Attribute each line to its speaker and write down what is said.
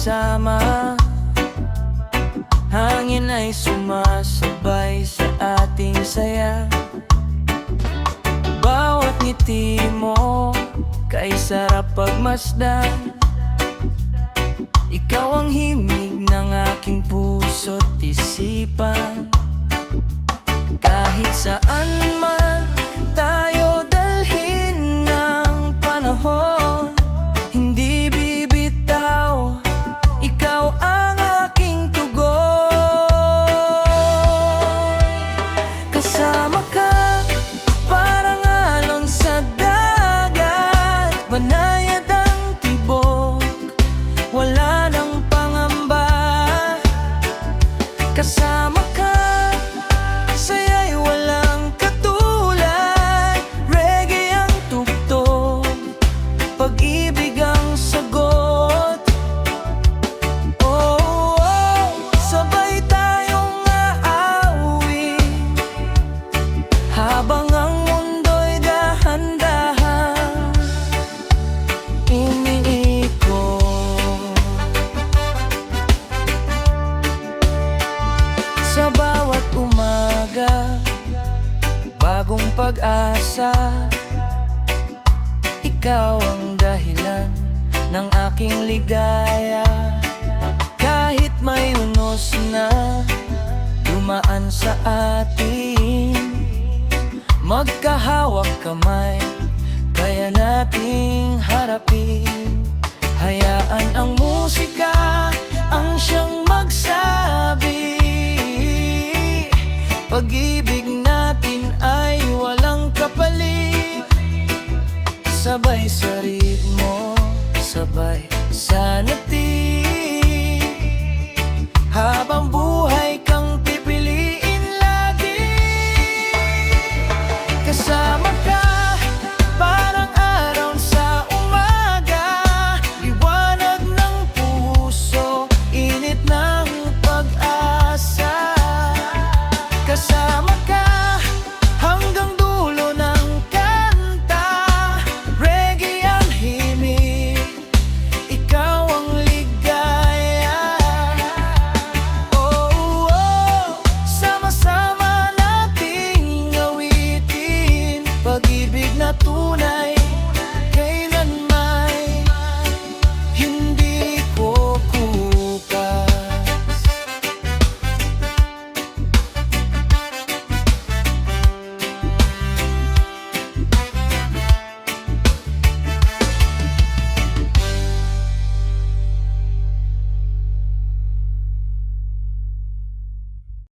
Speaker 1: magkasama. Hangin ay sumasabay sa ating saya. Bawat ngiti mo kay sarap pagmasdan. Ikaw ang himig ng aking puso't isipan. Kahit saan man tayo dalhin ng panahon, hindi bibitaw, ikaw ang aking tugon. Kasama ka, parang alon sa dagat, banayad ang tibok, wala nang pangamba. Kasama ka, saya'y walang katulad, reggae ang tugtog, pag-ibig ang sagot. Oh, oh, sabay tayong aawi, habang ang mundo'y dahan-dahan umiikot. Sa bawat umaga, bagong pag-asa, ikaw ang dahilan ng aking ligaya. Kahit may unos na dumaan sa atin, magkahawak kamay, kaya nating harapin. Hayaan ang musika ang siyang magsabi, pag-ibig natin ay walang kapalit. Sabay sa ritmo, sabay sa natin.